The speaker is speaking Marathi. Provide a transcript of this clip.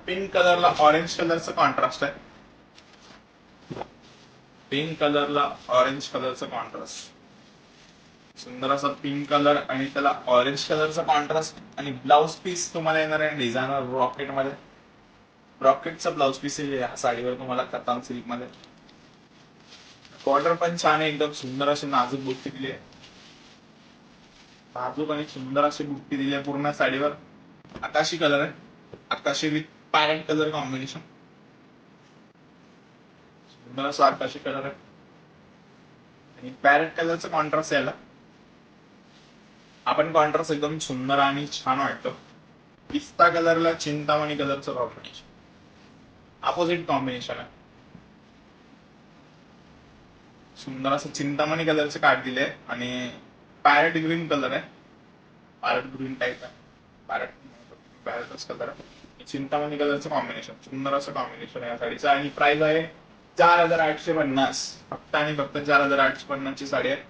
पिंक कलरला ऑरेंज कलरचं कॉन्ट्रास्ट आहे. पिंक कलरला ऑरेंज कलरचं कॉन्ट्रास्ट. सुंदर असा पिंक कलर आणि त्याला ऑरेंज कलरचा कॉन्ट्रास्ट. आणि ब्लाउज पीस तुम्हाला येणार आहे डिझायनर रॉकेट मध्ये. रॉकेटचा ब्लाउज पीस आहे या साडीवर तुम्हाला कतान सिल्क मध्ये. बॉर्डर पण छान आहे, एकदम सुंदर अशी नाजूक बुट्टी दिली आहे. नाजूक आणि सुंदर अशी बुट्टी दिली आहे पूर्ण साडीवर. आकाशी कलर आहे, आकाशी विथ पॅरेट कलर कॉम्बिनेशन. सुंदर असा आकाशी कलर आहे आणि पॅरेट कलरचा कॉन्ट्रास्ट यायला. आपण कॉन्ट्रास्ट एकदम सुंदर आणि छान वाटतो. पिस्ता कलरला चिंतामणी कलरचं कॉम्बिनेशन, अपोजिट कॉम्बिनेशन आहे. सुंदर असं चिंतामणी कलरचे कार्ड दिले आणि पॅरेट ग्रीन कलर आहे. पॅरेट ग्रीन टाईप आहे. पॅरेटच कलर आहे. चिंतामणी कलरचं कॉम्बिनेशन, सुंदर असं कॉम्बिनेशन आहे या साडीचं. आणि प्राइस आहे 4850. फक्त आणि फक्त 4850 ची साडी आहे.